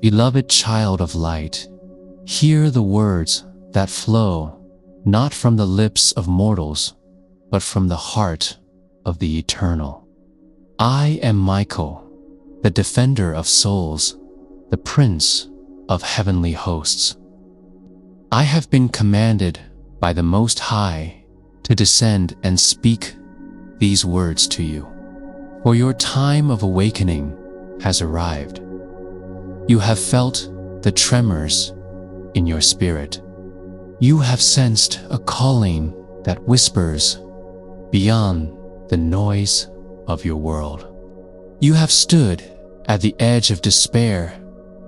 Beloved child of light, hear the words that flow not from the lips of mortals, but from the heart of the eternal. I am Michael, the defender of souls, the prince of heavenly hosts. I have been commanded by the Most High to descend and speak these words to you, for your time of awakening has arrived. You have felt the tremors in your spirit. You have sensed a calling that whispers beyond the noise of your world. You have stood at the edge of despair,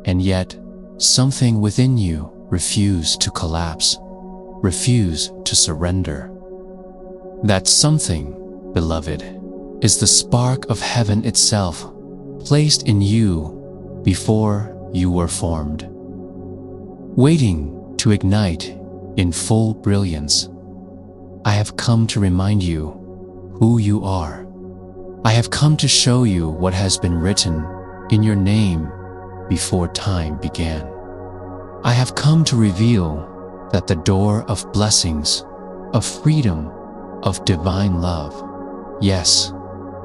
and yet something within you refused to collapse, refused to surrender. That something, beloved, is the spark of heaven itself, placed in you before you were formed, waiting to ignite in full brilliance. I have come to remind you who you are. I have come to show you what has been written in your name before time began. I have come to reveal that the door of blessings, of freedom, of divine love, yes,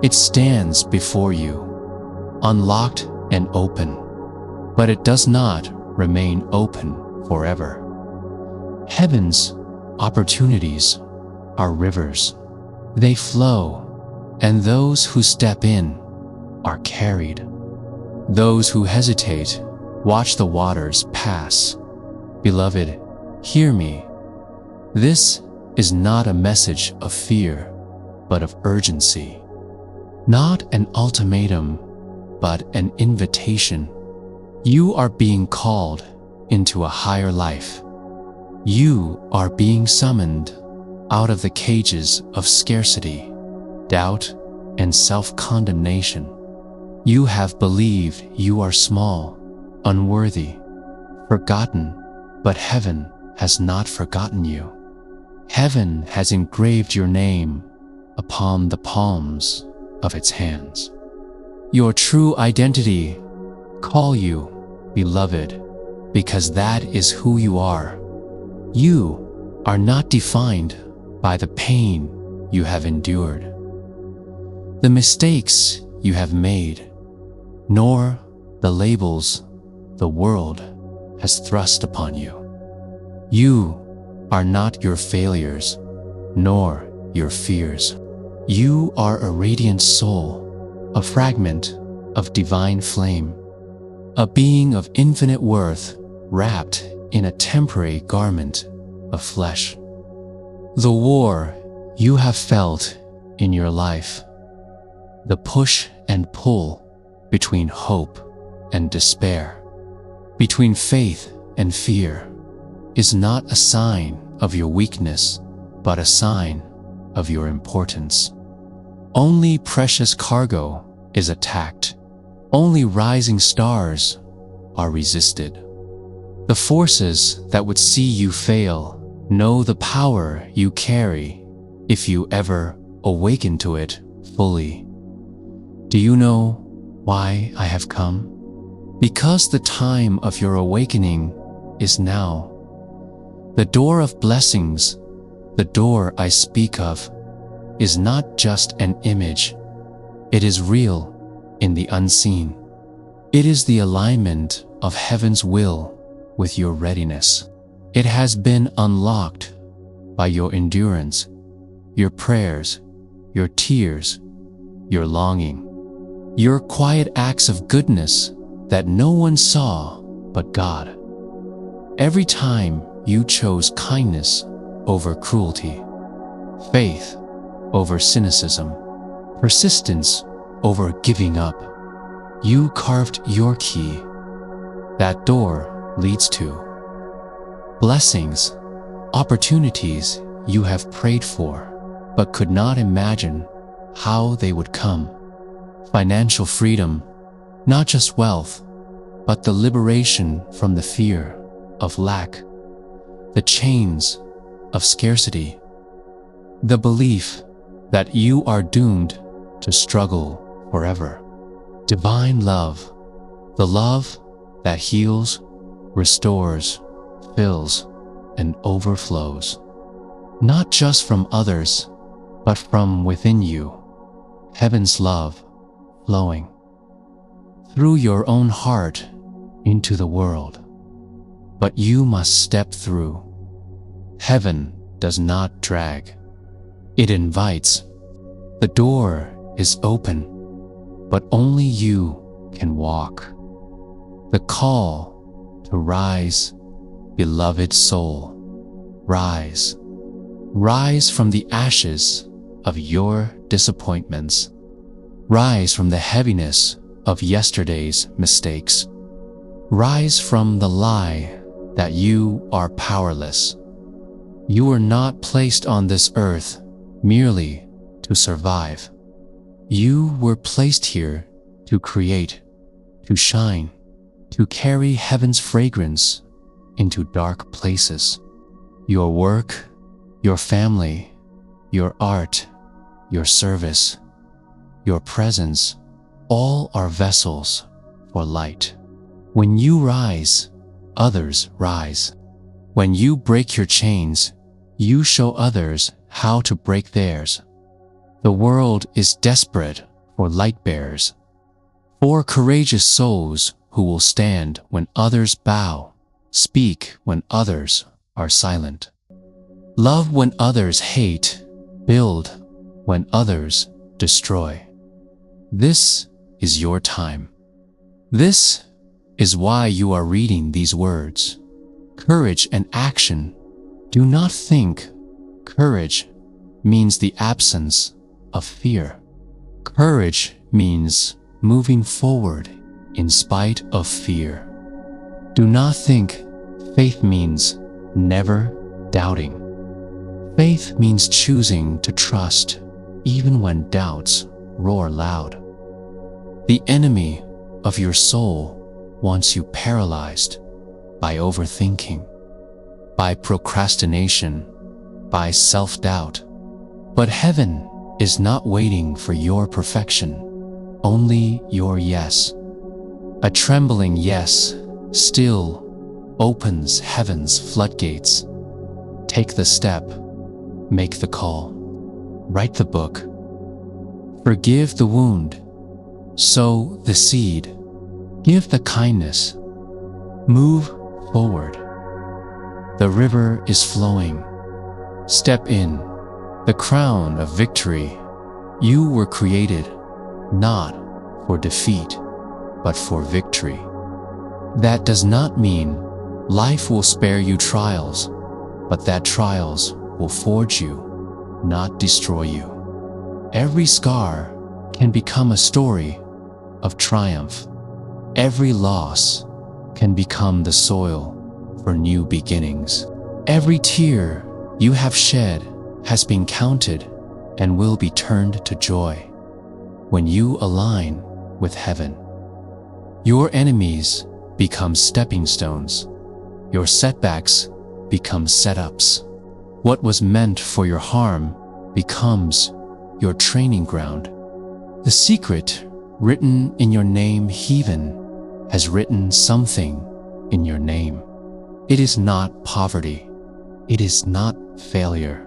it stands before you, unlocked and open, but it does not remain open forever. Heaven's opportunities are rivers. They flow, and those who step in are carried. Those who hesitate watch the waters pass. Beloved, hear me. This is not a message of fear, but of urgency. Not an ultimatum, but an invitation. You are being called into a higher life. You are being summoned out of the cages of scarcity, doubt, and self-condemnation. You have believed you are small, unworthy, forgotten, but heaven has not forgotten you. Heaven has engraved your name upon the palms of its hands. Your true identity, call you beloved, because that is who you are. You are not defined by the pain you have endured, the mistakes you have made, nor the labels the world has thrust upon you. You are not your failures, nor your fears. You are a radiant soul, a fragment of divine flame, a being of infinite worth wrapped in a temporary garment of flesh. The war you have felt in your life, the push and pull between hope and despair, between faith and fear, is not a sign of your weakness, but a sign of your importance. Only precious cargo is attacked. Only rising stars are resisted. The forces that would see you fail know the power you carry if you ever awaken to it fully. Do you know why I have come? Because the time of your awakening is now. The door of blessings, the door I speak of, is not just an image. It is real in the unseen. It is the alignment of heaven's will with your readiness. It has been unlocked by your endurance, your prayers, your tears, your longing, your quiet acts of goodness that no one saw but God. Every time you chose kindness over cruelty, faith over cynicism, persistence over giving up, you carved your key. That door leads to blessings, opportunities you have prayed for, but could not imagine how they would come. Financial freedom, not just wealth, but the liberation from the fear of lack, the chains of scarcity, the belief that you are doomed to struggle forever. Divine love, the love that heals, restores, fills, and overflows. Not just from others, but from within you. Heaven's love flowing through your own heart into the world. But you must step through. Heaven does not drag. It invites. The door is open, but only you can walk. The call to rise, beloved soul, rise. Rise from the ashes of your disappointments. Rise from the heaviness of yesterday's mistakes. Rise from the lie that you are powerless. You were not placed on this earth merely to survive. You were placed here to create, to shine, to carry heaven's fragrance into dark places. Your work, your family, your art, your service, your presence, all are vessels for light. When you rise, others rise. When you break your chains, you show others how to break theirs. The world is desperate for light bearers, for courageous souls who will stand when others bow, speak when others are silent, love when others hate, build when others destroy. This is your time. This is why you are reading these words. Courage and action. Do not think courage means the absence of fear. Courage means moving forward in spite of fear. Do not think faith means never doubting. Faith means choosing to trust even when doubts roar loud. The enemy of your soul wants you paralyzed by overthinking, by procrastination, by self-doubt. But heaven is not waiting for your perfection, only your yes. A trembling yes still opens heaven's floodgates. Take the step, make the call, write the book, forgive the wound, sow the seed, give the kindness, move forward. The river is flowing. Step in. The crown of victory. You were created not for defeat, but for victory. That does not mean life will spare you trials, but that trials will forge you, not destroy you. Every scar can become a story of triumph. Every loss can become the soil for new beginnings. Every tear you have shed has been counted and will be turned to joy when you align with heaven. Your enemies become stepping stones. Your setbacks become setups. What was meant for your harm becomes your training ground. The secret written in your name, heaven, has written something in your name. It is not poverty. It is not failure.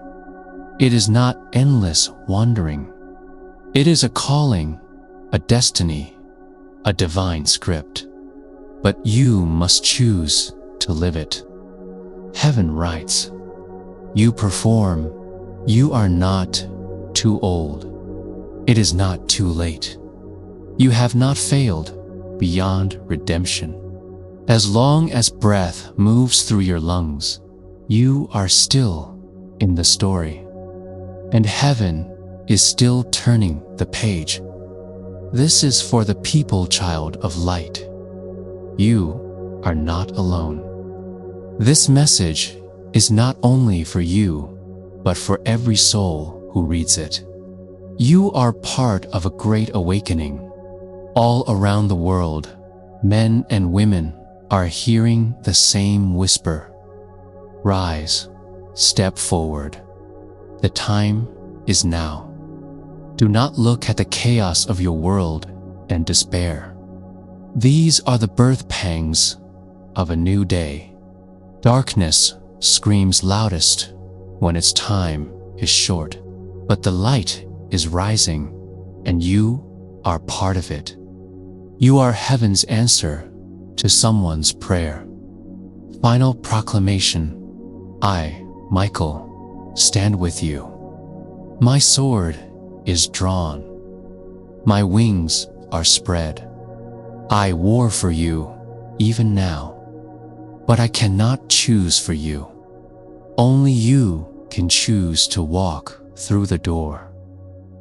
It is not endless wandering. It is a calling, a destiny, a divine script. But you must choose to live it. Heaven writes, you perform. You are not too old. It is not too late. You have not failed beyond redemption. As long as breath moves through your lungs, you are still in the story. And heaven is still turning the page. This is for the people, child of light. You are not alone. This message is not only for you, but for every soul who reads it. You are part of a great awakening. All around the world, men and women are hearing the same whisper. Rise, step forward. The time is now. Do not look at the chaos of your world and despair. These are the birth pangs of a new day. Darkness screams loudest when its time is short, but the light is rising, and you are part of it. You are heaven's answer to someone's prayer. Final proclamation. I, Michael, stand with you. My sword is drawn. My wings are spread. I war for you even now, but I cannot choose for you. Only you can choose to walk through the door.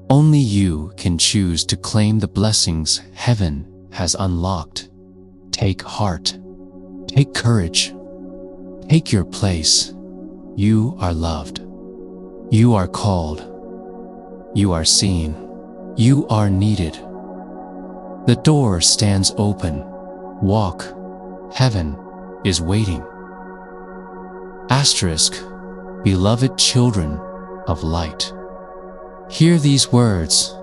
Only you can choose to claim the blessings heaven has unlocked. Take heart. Take courage. Take your place. You are loved. You are called. You are seen. You are needed. The door stands open. Walk. Heaven is waiting. Asterisk, beloved children of light. Hear these words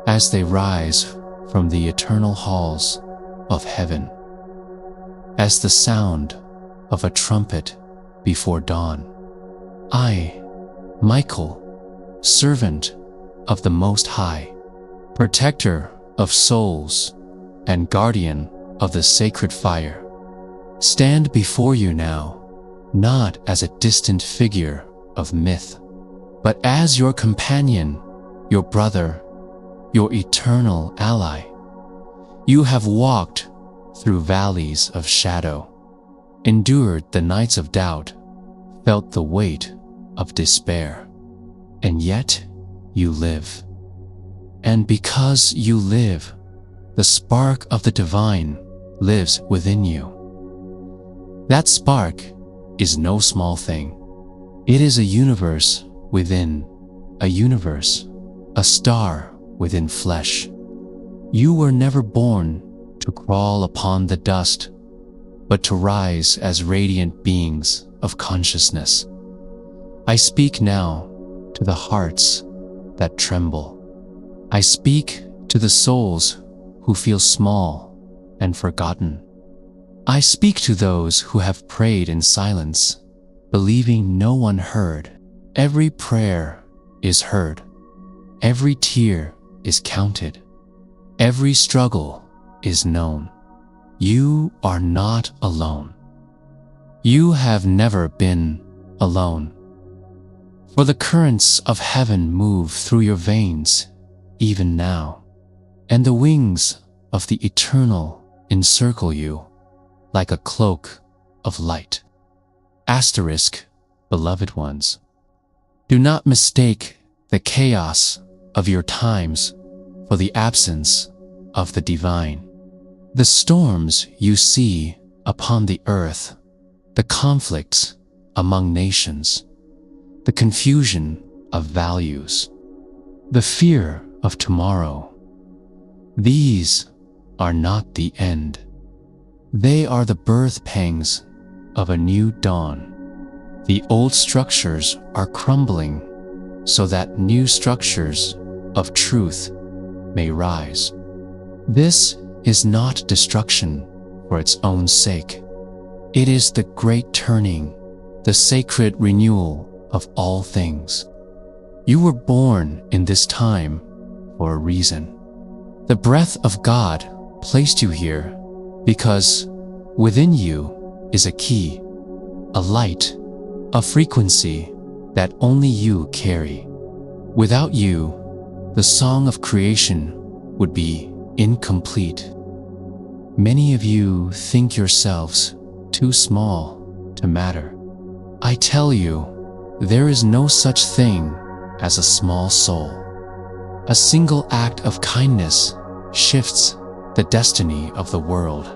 as they rise from the eternal halls of heaven, as the sound of a trumpet before dawn. I, Michael, servant of the Most High, protector of souls and guardian of the sacred fire, stand before you now, not as a distant figure of myth, but as your companion, your brother, your eternal ally. You have walked through valleys of shadow, endured the nights of doubt, felt the weight of despair, and yet you live. And because you live, the spark of the divine lives within you. That spark is no small thing. It is a universe within a universe, a star within flesh. You were never born to crawl upon the dust, but to rise as radiant beings of consciousness. I speak now to the hearts that tremble. I speak to the souls who feel small and forgotten. I speak to those who have prayed in silence, believing no one heard. Every prayer is heard. Every tear is counted. Every struggle is known. You are not alone. You have never been alone. For the currents of heaven move through your veins even now, and the wings of the eternal encircle you like a cloak of light. Asterisk, beloved ones, do not mistake the chaos of your times for the absence of the divine. The storms you see upon the earth, the conflicts among nations, the confusion of values, the fear of tomorrow, these are not the end. They are the birth pangs of a new dawn. The old structures are crumbling so that new structures of truth may rise. This is not destruction for its own sake. It is the great turning, the sacred renewal of all things. You were born in this time for a reason. The breath of God placed you here because within you is a key, a light, a frequency that only you carry. Without you, the song of creation would be incomplete. Many of you think yourselves too small to matter. I tell you, there is no such thing as a small soul. A single act of kindness shifts the destiny of the world.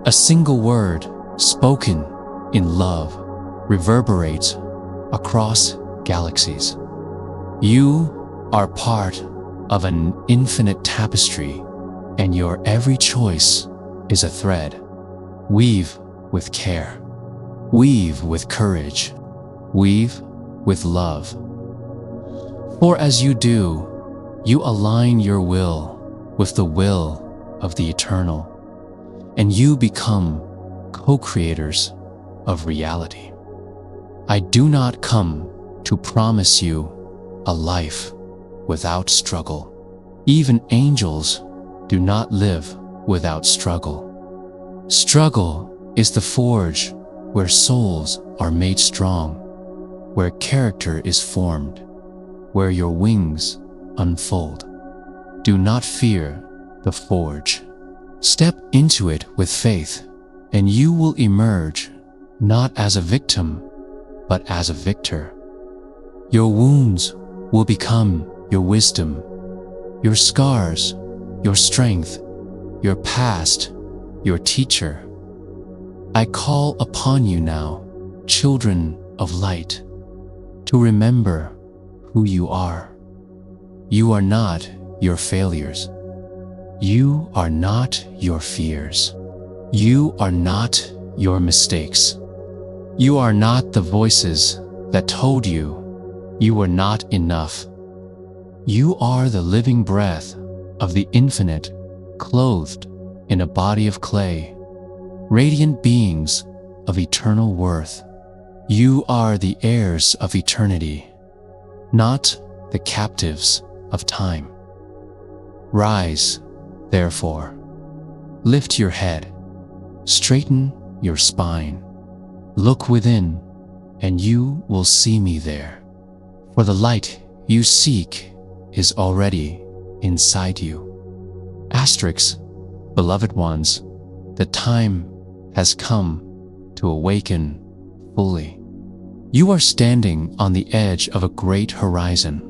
A single word spoken in love reverberates across galaxies. You are part of an infinite tapestry, and your every choice is a thread. Weave with care. Weave with courage. Weave with love. For as you do, you align your will with the will of the eternal. and you become co-creators of reality. I do not come to promise you a life without struggle. Even angels do not live without struggle. Struggle is the forge where souls are made strong, where character is formed, where your wings unfold. Do not fear the forge. Step into it with faith, and you will emerge not as a victim, but as a victor. Your wounds will become your wisdom, your scars, your strength, your past, your teacher. I call upon you now, children of light, to remember who you are. You are not your failures. You are not your fears. You are not your mistakes. You are not the voices that told you you were not enough. You are the living breath of the infinite, clothed in a body of clay, radiant beings of eternal worth. You are the heirs of eternity, not the captives of time. Rise, therefore, lift your head, straighten your spine, look within, and you will see me there. For the light you seek is already inside you. Asterisks, beloved ones, the time has come to awaken fully. You are standing on the edge of a great horizon.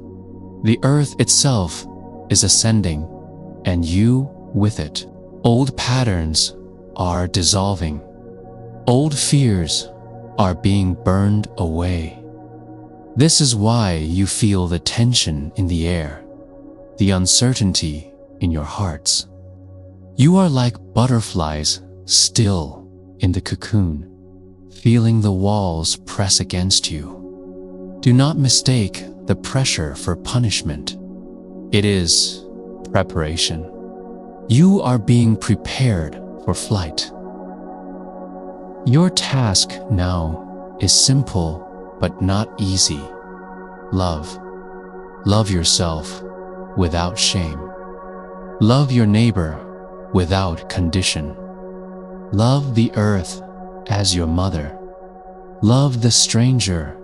The earth itself is ascending, and you with it. Old patterns are dissolving. Old fears are being burned away. This is why you feel the tension in the air, the uncertainty in your hearts. You are like butterflies still in the cocoon, feeling the walls press against you. Do not mistake the pressure for punishment. It is preparation. You are being prepared for flight. Your task now is simple but not easy. Love. Love yourself without shame. Love your neighbor without condition. Love the earth as your mother. Love the stranger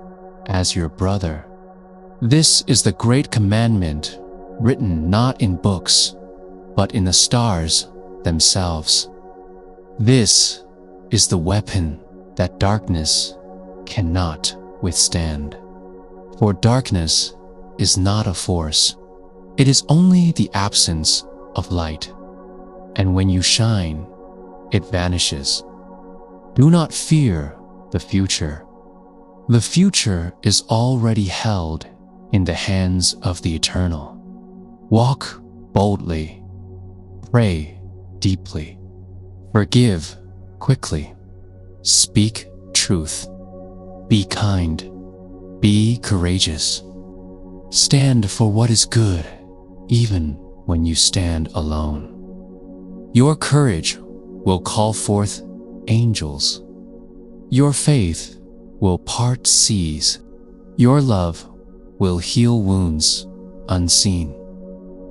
as your brother. This is the great commandment written not in books, but in the stars themselves. This is the weapon that darkness cannot withstand. For darkness is not a force. It is only the absence of light. And when you shine, it vanishes. Do not fear the future. The future is already held in the hands of the Eternal. Walk boldly. Pray deeply. Forgive quickly. Speak truth. Be kind. Be courageous. Stand for what is good, even when you stand alone. Your courage will call forth angels. Your faith will part seas. Your love will heal wounds unseen.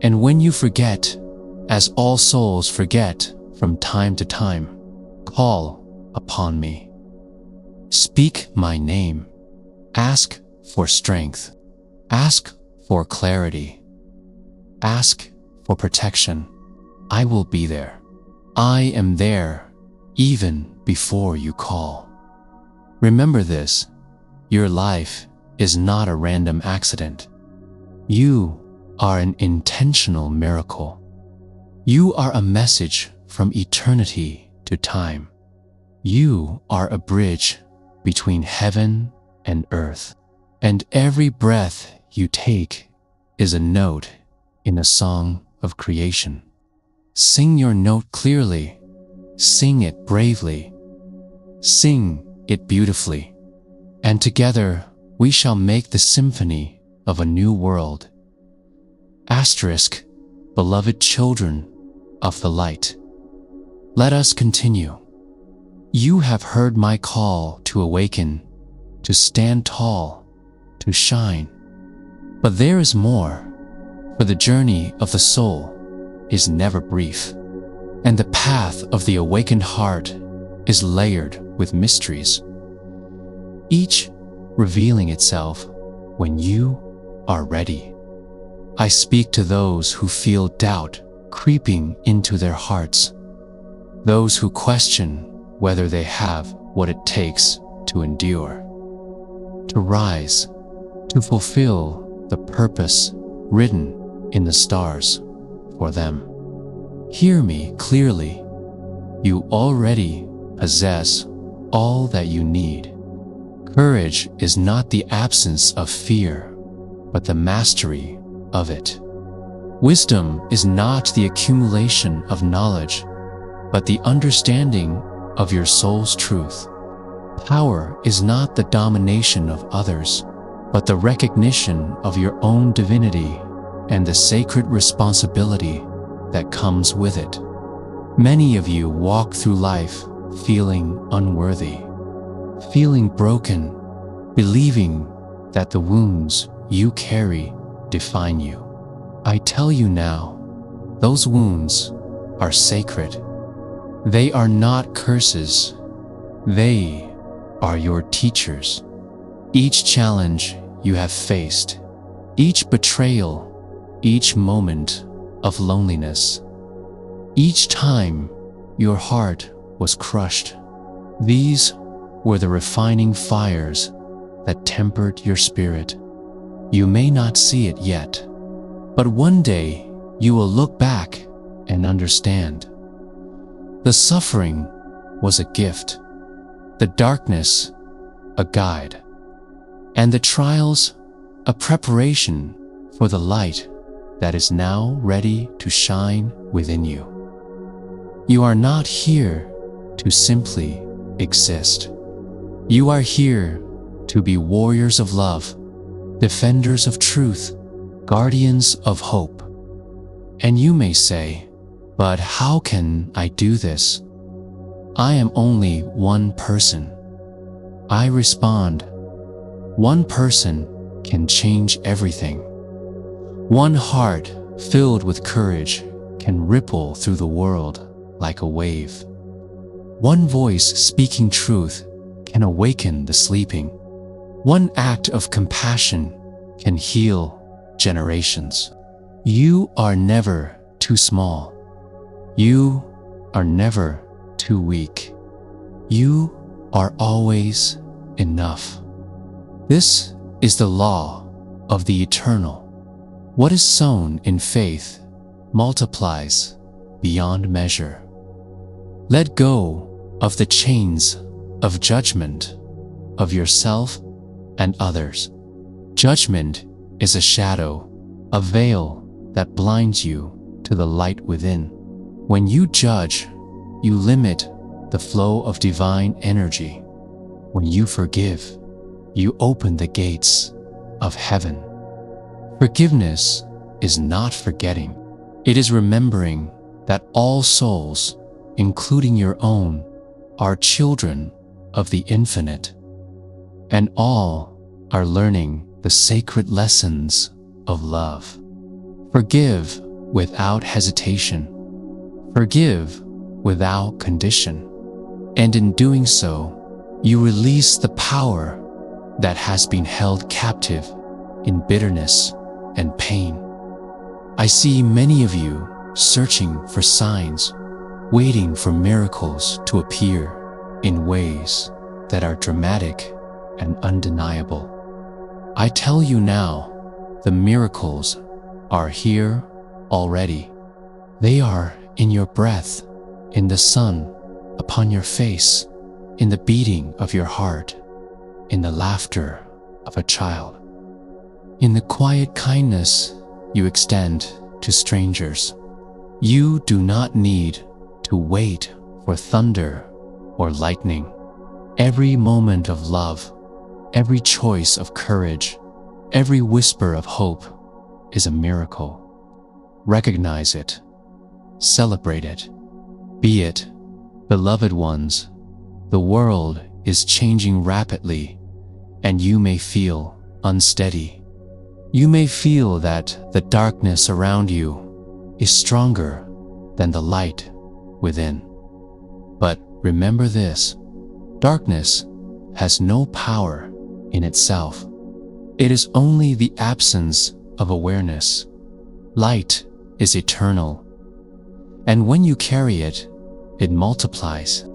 And when you forget, as all souls forget from time to time, call upon me. Speak my name. Ask for strength. Ask for clarity. Ask for protection. I will be there. I am there even before you call. Remember this, your life is not a random accident. You are an intentional miracle. You are a message from eternity to time. You are a bridge between heaven and earth, and every breath you take is a note in a song of creation. Sing your note clearly. Sing it bravely. Sing it beautifully. And together we shall make the symphony of a new world. Asterisk, beloved children of the light. Let us continue. You have heard my call to awaken, to stand tall, to shine. But there is more, for the journey of the soul is never brief, and the path of the awakened heart is layered with mysteries, each revealing itself when you are ready. I speak to those who feel doubt creeping into their hearts, those who question whether they have what it takes to endure, to rise, to fulfill the purpose written in the stars for them. Hear me clearly. You already possess all that you need. Courage is not the absence of fear, but the mastery of it. Wisdom is not the accumulation of knowledge, but the understanding of your soul's truth. Power is not the domination of others, but the recognition of your own divinity and the sacred responsibility that comes with it. Many of you walk through life feeling unworthy, feeling broken, believing that the wounds you carry define you. I tell you now, those wounds are sacred. They are not curses. They are your teachers. Each challenge you have faced, each betrayal, each moment of loneliness, each time your heart was crushed, these were the refining fires that tempered your spirit. You may not see it yet, but one day you will look back and understand. The suffering was a gift, the darkness a guide, and the trials a preparation for the light that is now ready to shine within you. You are not here to simply exist. You are here to be warriors of love, defenders of truth, guardians of hope. And you may say, but how can I do this? I am only one person. I respond, one person can change everything. One heart filled with courage can ripple through the world like a wave. One voice speaking truth can awaken the sleeping. One act of compassion can heal generations. You are never too small. You are never too weak. You are always enough. This is the law of the eternal. What is sown in faith multiplies beyond measure. Let go of the chains of judgment of yourself and others. Judgment is a shadow, a veil that blinds you to the light within. When you judge, you limit the flow of divine energy. When you forgive, you open the gates of heaven. Forgiveness is not forgetting. It is remembering that all souls, including your own, are children of the infinite, and all are learning the sacred lessons of love. Forgive without hesitation. Forgive without condition. And in doing so, you release the power that has been held captive in bitterness and pain. I see many of you searching for signs, waiting for miracles to appear in ways that are dramatic and undeniable. I tell you now, the miracles are here already. They are in your breath, in the sun upon your face, in the beating of your heart, in the laughter of a child, in the quiet kindness you extend to strangers. You do not need to wait for thunder or lightning. Every moment of love, every choice of courage, every whisper of hope is a miracle. Recognize it, celebrate it, be it Beloved ones, the world is changing rapidly, and you may feel unsteady. You may feel that the darkness around you is stronger than the light within. But remember this: darkness has no power in itself. It is only the absence of awareness. Light is eternal, and when you carry it, it multiplies.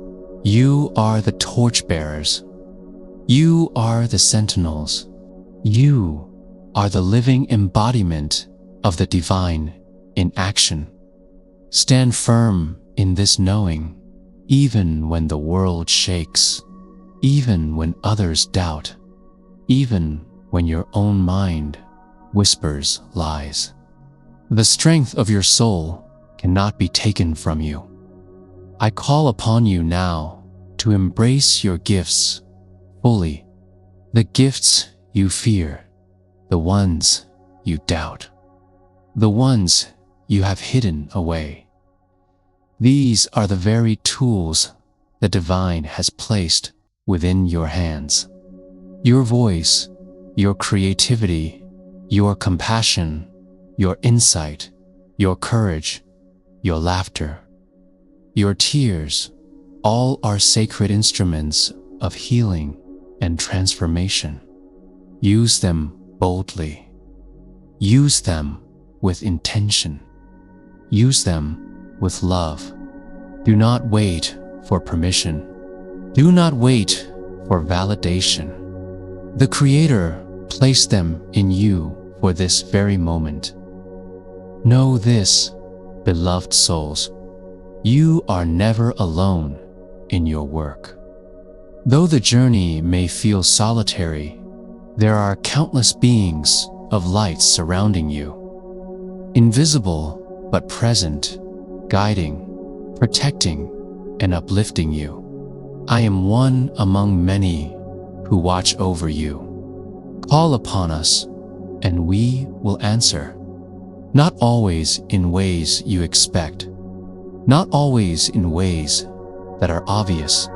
You are the torchbearers. You are the sentinels. You are the living embodiment of the divine in action. Stand firm in this knowing, even when the world shakes, even when others doubt, even when your own mind whispers lies. The strength of your soul cannot be taken from you. I call upon you now to embrace your gifts fully, the gifts you fear, the ones you doubt, the ones you have hidden away. These are the very tools the divine has placed within your hands. Your voice, your creativity, your compassion, your insight, your courage, your laughter, your tears, all are sacred instruments of healing and transformation. Use them boldly. Use them with intention. Use them with love. Do not wait for permission. Do not wait for validation. The Creator placed them in you for this very moment. Know this, beloved souls: you are never alone in your work. Though the journey may feel solitary, there are countless beings of light surrounding you, invisible but present, guiding, protecting, and uplifting you. I am one among many who watch over you. Call upon us, and we will answer. Not always in ways you expect, not always in ways that are obvious,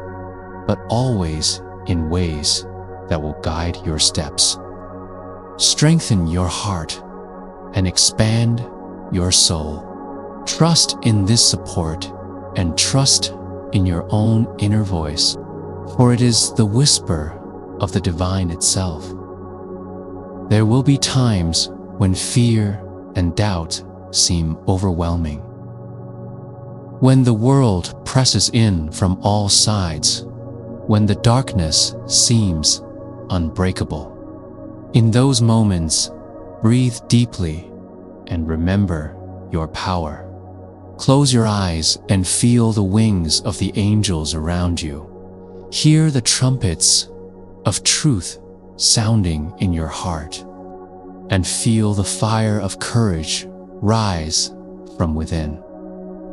but always in ways that will guide your steps. Strengthen your heart and expand your soul. Trust in this support and trust in your own inner voice, for it is the whisper of the divine itself. There will be times when fear and doubt seem overwhelming. When the world presses in from all sides, when the darkness seems unbreakable. In those moments, breathe deeply and remember your power. Close your eyes and feel the wings of the angels around you. Hear the trumpets of truth sounding in your heart, and feel the fire of courage rise from within.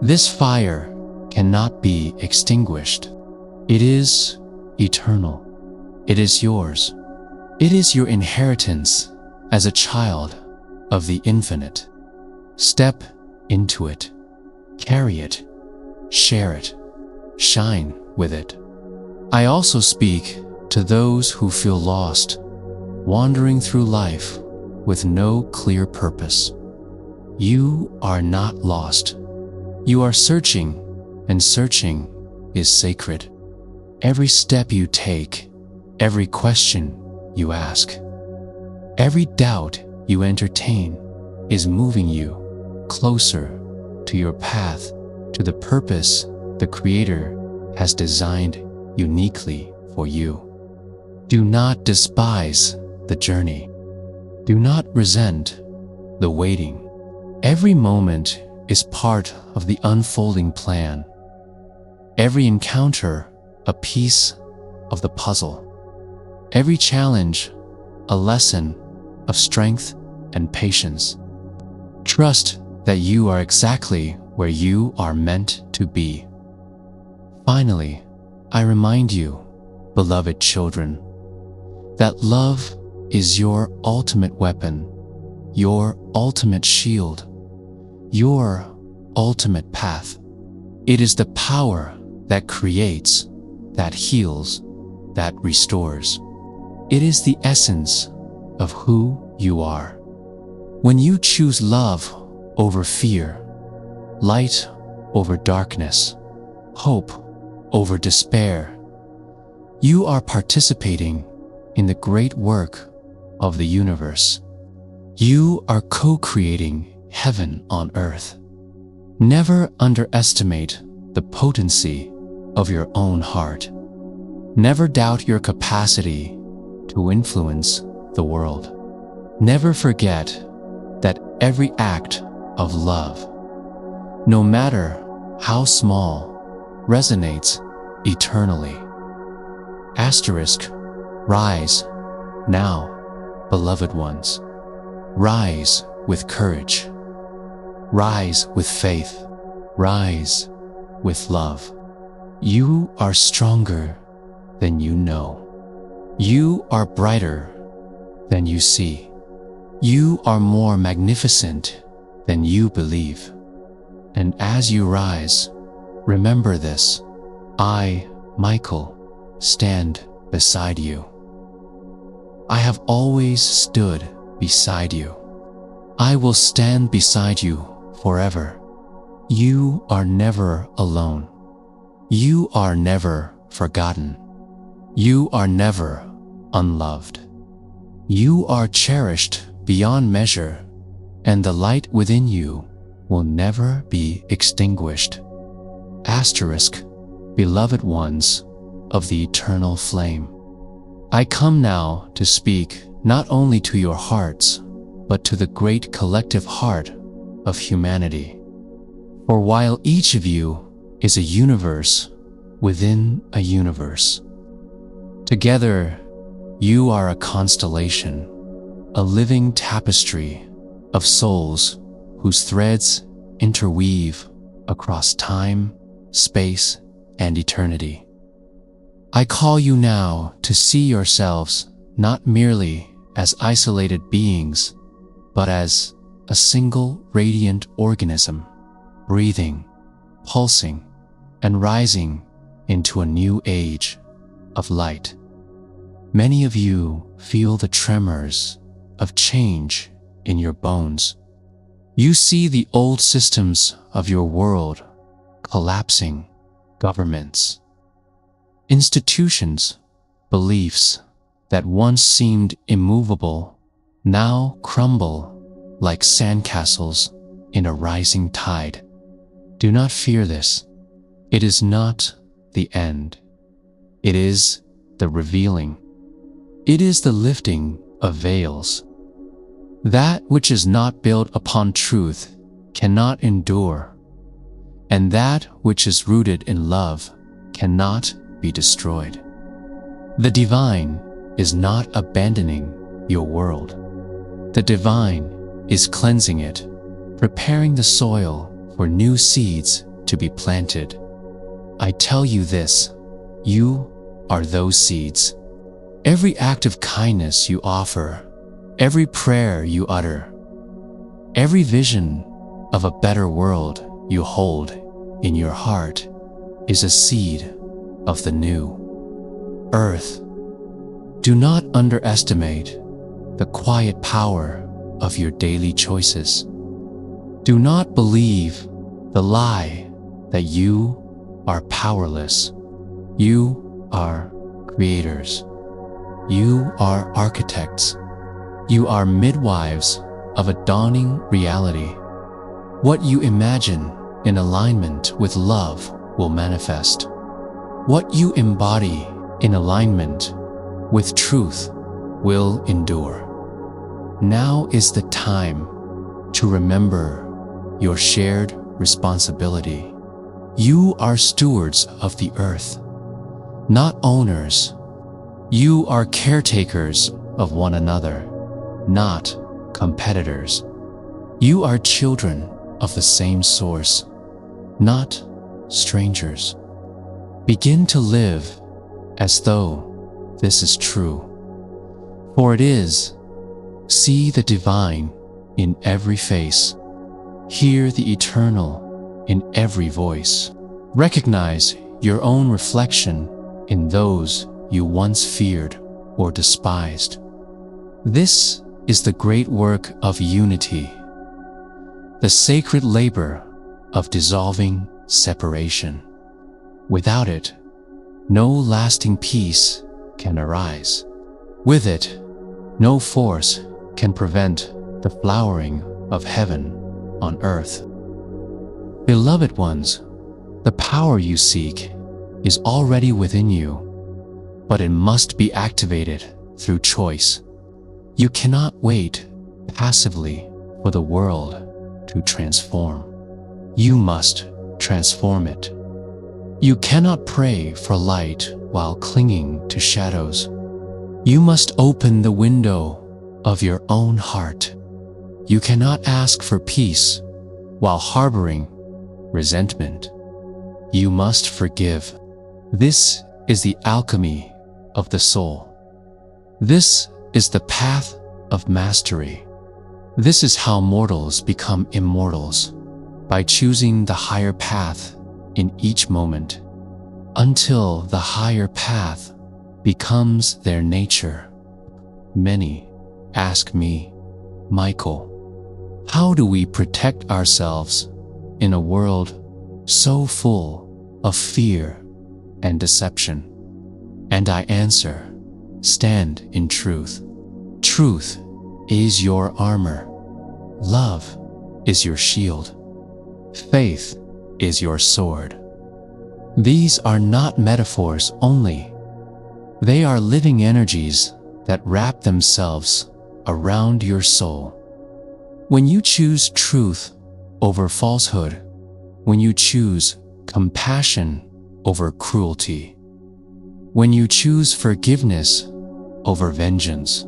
This fire cannot be extinguished. It is eternal. It is yours. It is your inheritance as a child of the infinite. Step into it. Carry it. Share it. Shine with it. I also speak to those who feel lost, wandering through life with no clear purpose. You are not lost. You are searching, and searching is sacred. Every step you take, every question you ask, every doubt you entertain is moving you closer to your path, to the purpose the Creator has designed uniquely for you. Do not despise the journey. Do not resent the waiting. Every moment is part of the unfolding plan. Every encounter a piece of the puzzle. Every challenge a lesson of strength and patience. Trust that you are exactly where you are meant to be. Finally, I remind you, beloved children, that love is your ultimate weapon, your ultimate shield, your ultimate path. It is the power that creates, that heals, that restores. It is the essence of who you are. When you choose love over fear, light over darkness, hope over despair, you are participating in the great work of the universe. You are co-creating heaven on earth. Never underestimate the potency of your own heart. Never doubt your capacity to influence the world. Never forget that every act of love, no matter how small, resonates eternally. Asterisk, rise now, beloved ones. Rise with courage. Rise with faith. Rise with love. You are stronger than you know. You are brighter than you see. You are more magnificent than you believe. And as you rise, remember this: I, Michael, stand beside you. I have always stood beside you. I will stand beside you forever. You are never alone. You are never forgotten. You are never unloved. You are cherished beyond measure, and the light within you will never be extinguished. Asterisk, beloved ones of the eternal flame. I come now to speak not only to your hearts, but to the great collective heart of humanity. For while each of you is a universe within a universe, together you are a constellation, a living tapestry of souls whose threads interweave across time, space, and eternity. I call you now to see yourselves not merely as isolated beings, but as a single radiant organism, breathing, pulsing, and rising into a new age of light. Many of you feel the tremors of change in your bones. You see the old systems of your world collapsing: governments, institutions, beliefs that once seemed immovable now crumble like sandcastles in a rising tide. Do not fear this. It is not the end. It is the revealing. It is the lifting of veils. That which is not built upon truth cannot endure, and that which is rooted in love cannot be destroyed. The divine is not abandoning your world. The divine is cleansing it, preparing the soil for new seeds to be planted. I tell you this: you are those seeds. Every act of kindness you offer, every prayer you utter, every vision of a better world you hold in your heart is a seed of the new earth. Do not underestimate the quiet power of your daily choices. Do not believe the lie that you are powerless. You are creators. You are architects. You are midwives of a dawning reality. What you imagine in alignment with love will manifest. What you embody in alignment with truth will endure. Now is the time to remember your shared responsibility. You are stewards of the earth, not owners. You are caretakers of one another, not competitors. You are children of the same source, not strangers. Begin to live as though this is true, for it is. See the divine in every face. Hear the eternal in every voice. Recognize your own reflection in those you once feared or despised. This is the great work of unity, the sacred labor of dissolving separation. Without it, no lasting peace can arise. With it, no force can prevent the flowering of heaven on earth. Beloved ones, the power you seek is already within you, but it must be activated through choice. You cannot wait passively for the world to transform. You must transform it. You cannot pray for light while clinging to shadows. You must open the window of your own heart. You cannot ask for peace while harboring resentment. You must forgive. This is the alchemy of the soul. This is the path of mastery. This is how mortals become immortals, by choosing the higher path in each moment, until the higher path becomes their nature. Many ask me, Michael, how do we protect ourselves in a world so full of fear and deception? And I answer, stand in truth. Truth is your armor. Love is your shield. Faith is your sword. These are not metaphors only. They are living energies that wrap themselves around your soul. When you choose truth over falsehood, when you choose compassion over cruelty, when you choose forgiveness over vengeance,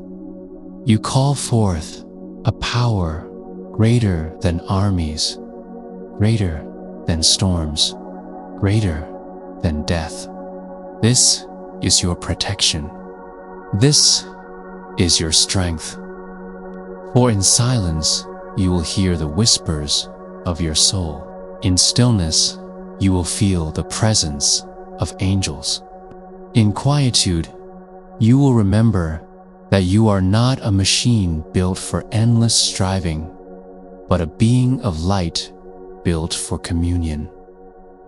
you call forth a power greater than armies, greater than storms, greater than death. This is your protection. This is your strength. For in silence you will hear the whispers of your soul. In stillness you will feel the presence of angels. In quietude you will remember that you are not a machine built for endless striving, but a being of light built for communion.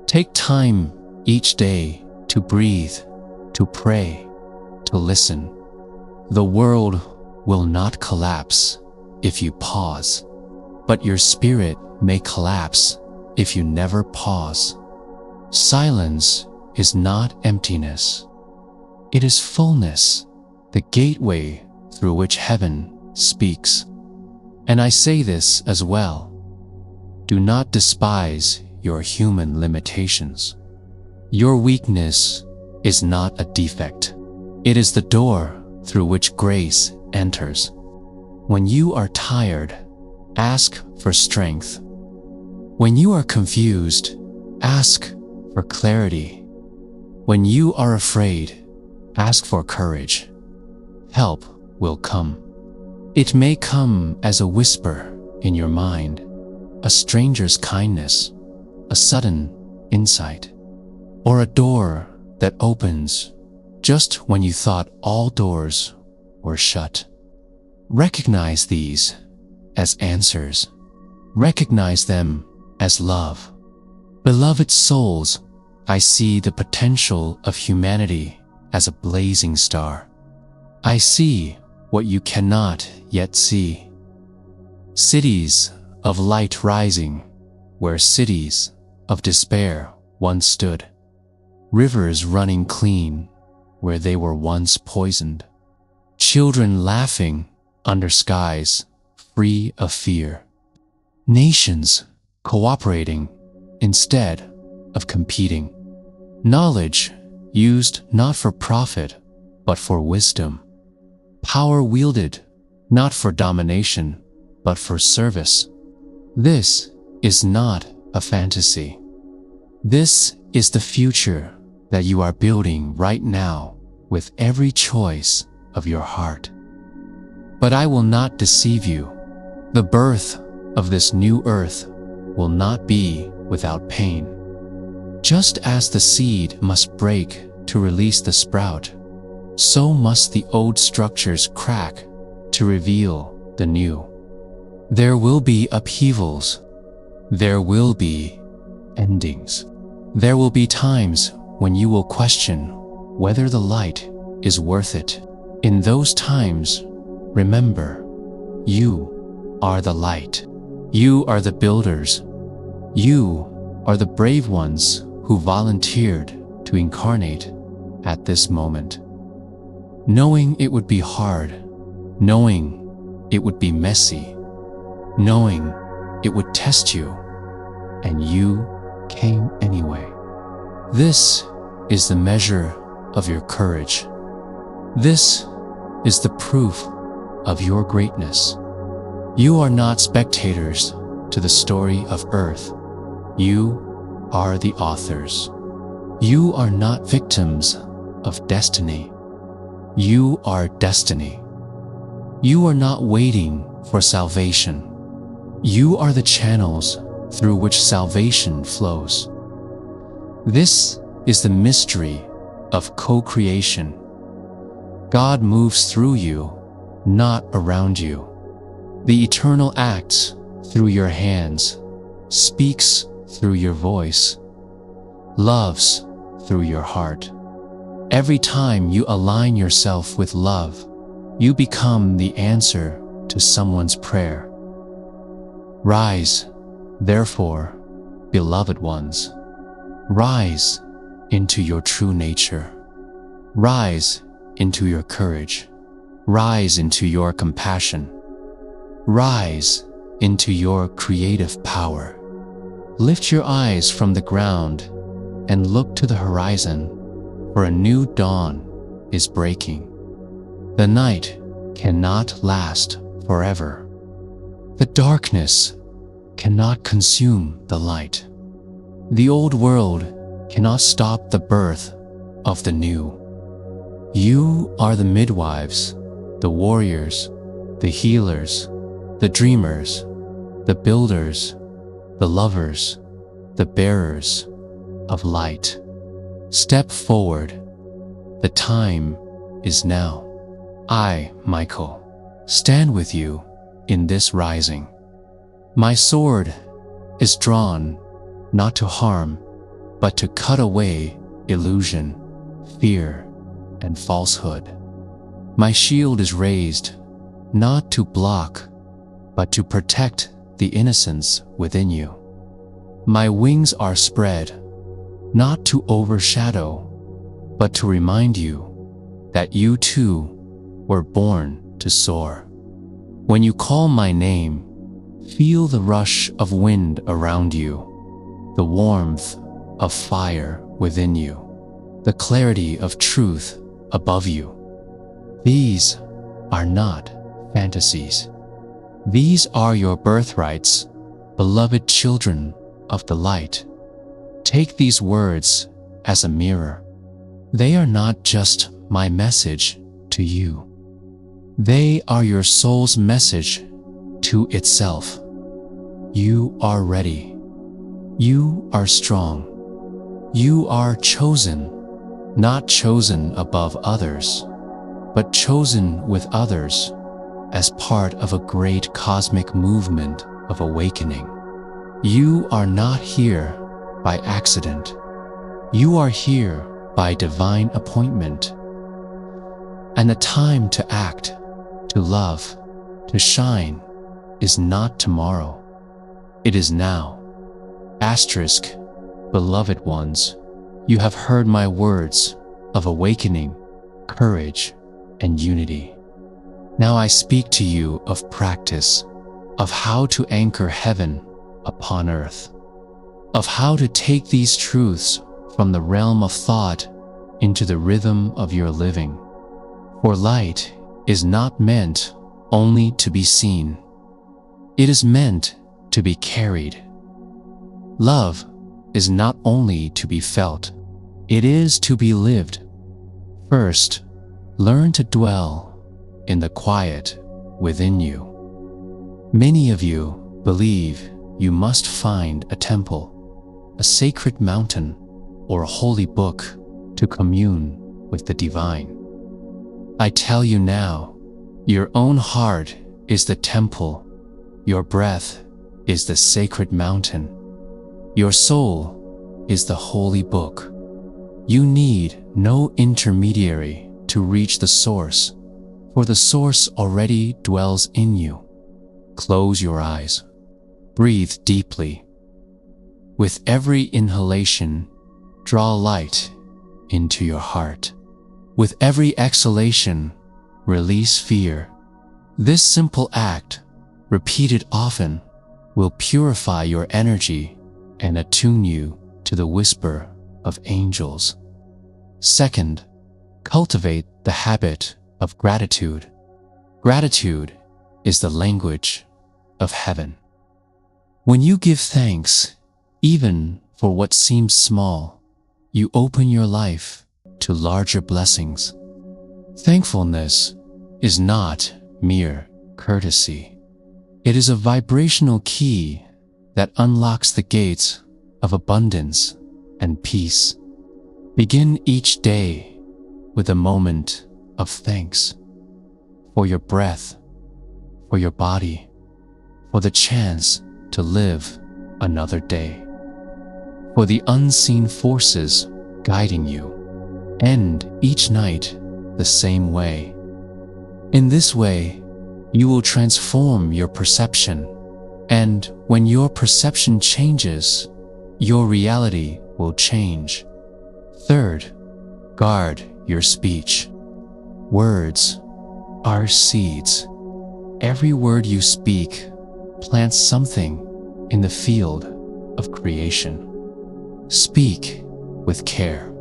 Take time each day to breathe, to pray, to listen. The world will not collapse if you pause, but your spirit may collapse if you never pause. Silence is not emptiness. It is fullness, the gateway through which heaven speaks. And I say this as well. Do not despise your human limitations. Your weakness is not a defect. It is the door through which grace enters. When you are tired, ask for strength. When you are confused, ask for clarity. When you are afraid, ask for courage. Help will come. It may come as a whisper in your mind, a stranger's kindness, a sudden insight, or a door that opens just when you thought all doors were shut. Recognize these as answers. Recognize them as love. Beloved souls, I see the potential of humanity as a blazing star. I see what you cannot yet see. Cities of light rising where cities of despair once stood. Rivers running clean where they were once poisoned. Children laughing under skies free of fear. Nations cooperating instead of competing. Knowledge used not for profit but for wisdom. Power wielded not for domination but for service. This is not a fantasy. This is the future that you are building right now with every choice of your heart. But I will not deceive you. The birth of this new earth will not be without pain. Just as the seed must break to release the sprout, so must the old structures crack to reveal the new. There will be upheavals. There will be endings. There will be times when you will question whether the light is worth it. In those times, remember, you are the light. You are the builders. You are the brave ones who volunteered to incarnate at this moment. Knowing it would be hard, knowing it would be messy, knowing it would test you, and you came anyway. This is the measure of your courage. This is the proof of your greatness. You are not spectators to the story of Earth. You are the authors. You are not victims of destiny. You are destiny. You are not waiting for salvation. You are the channels through which salvation flows. This is the mystery of co-creation. God moves through you, not around you. The eternal acts through your hands, speaks through your voice, loves through your heart. Every time you align yourself with love, you become the answer to someone's prayer. Rise, therefore, beloved ones. Rise into your true nature. Rise into your courage. Rise into your compassion. Rise into your creative power. Lift your eyes from the ground and look to the horizon, for a new dawn is breaking. The night cannot last forever. The darkness cannot consume the light. The old world cannot stop the birth of the new. You are the midwives, the warriors, the healers, the dreamers, the builders, the lovers, the bearers of light. Step forward. The time is now. I, Michael, stand with you in this rising. My sword is drawn not to harm, but to cut away illusion, fear, and falsehood. My shield is raised not to block, but to protect the innocence within you. My wings are spread not to overshadow, but to remind you that you too were born to soar. When you call my name, feel the rush of wind around you, the warmth of fire within you, the clarity of truth above you. These are not fantasies. These are your birthrights, beloved children of the light. Take these words as a mirror. They are not just my message to you. They are your soul's message to itself. You are ready. You are strong. You are chosen, not chosen above others, but chosen with others as part of a great cosmic movement of awakening. You are not here by accident. You are here by divine appointment. And the time to act, to love, to shine is not tomorrow. It is now. Asterisk, beloved ones, you have heard my words of awakening, courage, and unity. Now I speak to you of practice, of how to anchor heaven upon earth, of how to take these truths from the realm of thought into the rhythm of your living. For light is not meant only to be seen. It is meant to be carried. Love is not only to be felt, it is to be lived. First, learn to dwell in the quiet within you. Many of you believe you must find a temple, a sacred mountain, or a holy book to commune with the divine. I tell you now, your own heart is the temple, your breath is the sacred mountain, your soul is the holy book. You need no intermediary to reach the source, for the source already dwells in you. Close your eyes. Breathe deeply. With every inhalation, draw light into your heart. With every exhalation, release fear. This simple act, repeated often, will purify your energy and attune you to the whisper of angels. Second, cultivate the habit of gratitude. Gratitude is the language of heaven. When you give thanks, even for what seems small, you open your life to larger blessings. Thankfulness is not mere courtesy. It is a vibrational key that unlocks the gates of abundance and peace. Begin each day with a moment of thanks for your breath, for your body, for the chance to live another day, for the unseen forces guiding you. End each night the same way. In this way, you will transform your perception, and when your perception changes, your reality will change. Third, guard your speech. Words are seeds. Every word you speak plants something in the field of creation. Speak with care.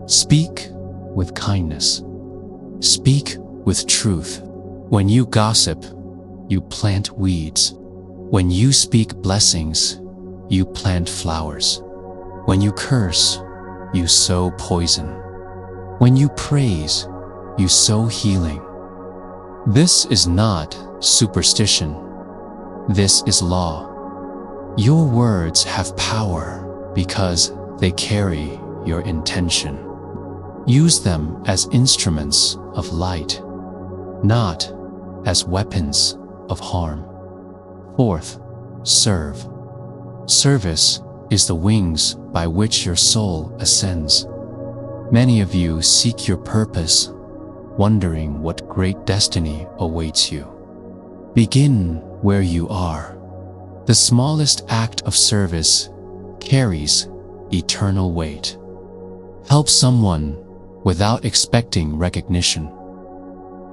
Speak with kindness. Speak with truth. When you gossip, you plant weeds. When you speak blessings, you plant flowers. When you curse, you sow poison. When you praise, you sow healing. This is not superstition. This is law. Your words have power because they carry your intention. Use them as instruments of light, not as weapons of harm. Fourth, serve. Service is the wings by which your soul ascends. Many of you seek your purpose, wondering what great destiny awaits you. Begin where you are. The smallest act of service carries eternal weight. Help someone without expecting recognition.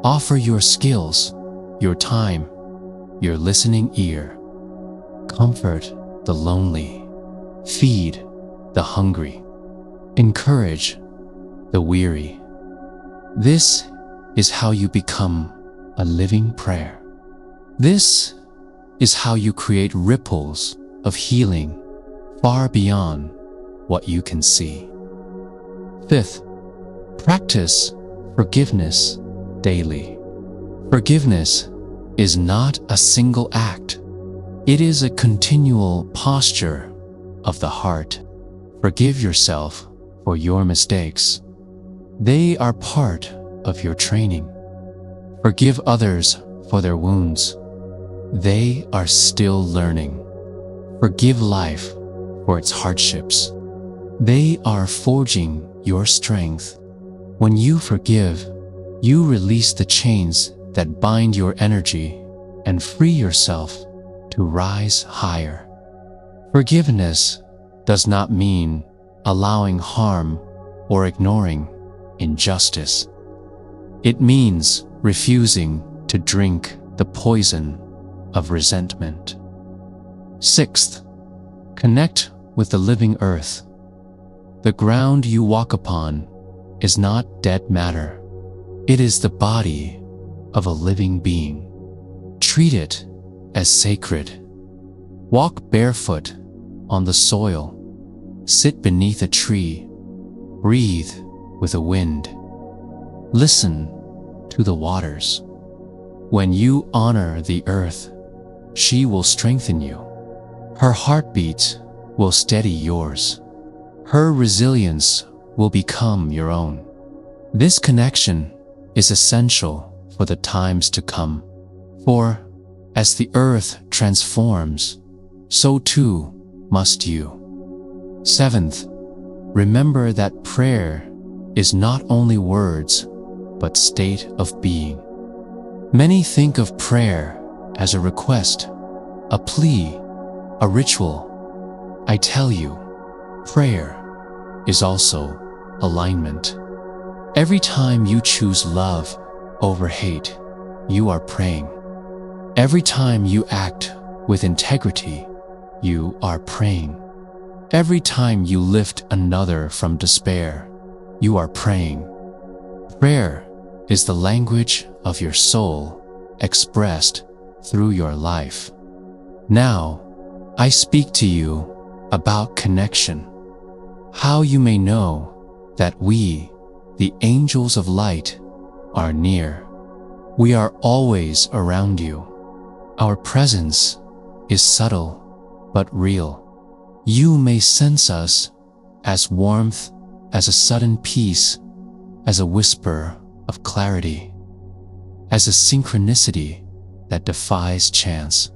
Offer your skills, your time, your listening ear. Comfort the lonely. Feed the hungry. Encourage the weary. This is how you become a living prayer. This is how you create ripples of healing far beyond what you can see. Fifth, practice forgiveness daily. Forgiveness is not a single act. It is a continual posture of the heart. Forgive yourself for your mistakes. They are part of your training. Forgive others for their wounds. They are still learning. Forgive life for its hardships. They are forging your strength. When you forgive, you release the chains that bind your energy and free yourself to rise higher. Forgiveness does not mean allowing harm or ignoring injustice. It means refusing to drink the poison of resentment. Sixth, connect with the living earth. The ground you walk upon is not dead matter. It is the body of a living being. Treat it as sacred. Walk barefoot on the soil. Sit beneath a tree. Breathe with the wind. Listen to the waters. When you honor the earth, she will strengthen you. Her heartbeat will steady yours. her resilience will become your own. This connection is essential for the times to come. For as the earth transforms, so too must you. Seventh, remember that prayer is not only words, but state of being. Many think of prayer as a request, a plea, a ritual. I tell you, prayer is also alignment. Every time you choose love over hate, you are praying. Every time you act with integrity, you are praying. Every time you lift another from despair, you are praying. Prayer is the language of your soul expressed through your life. Now, I speak to you about connection, how you may know that we, the angels of light, are near. We are always around you. Our presence is subtle but real. You may sense us as warmth, as a sudden peace, as a whisper of clarity, as a synchronicity that defies chance.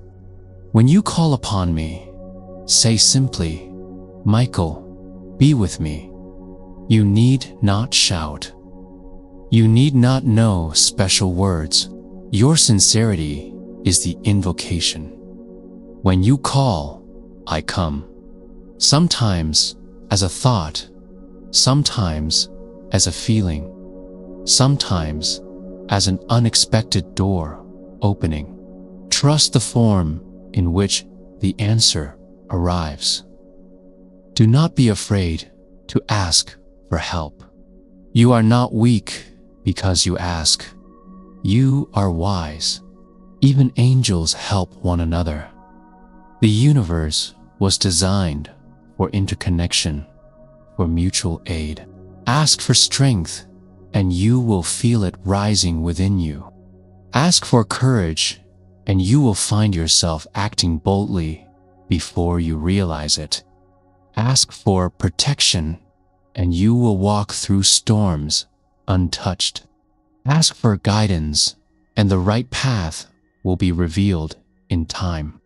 When you call upon me, say simply, Michael, be with me. You need not shout. You need not know special words. Your sincerity is the invocation. When you call, I come. Sometimes as a thought, sometimes as a feeling, sometimes as an unexpected door opening. Trust the form in which the answer arrives. Do not be afraid to ask for help. You are not weak because you ask. You are wise. Even angels help one another. The universe was designed for interconnection, for mutual aid. Ask for strength, and you will feel it rising within you. Ask for courage, and you will find yourself acting boldly before you realize it. Ask for protection, and you will walk through storms untouched. Ask for guidance, and the right path will be revealed in time.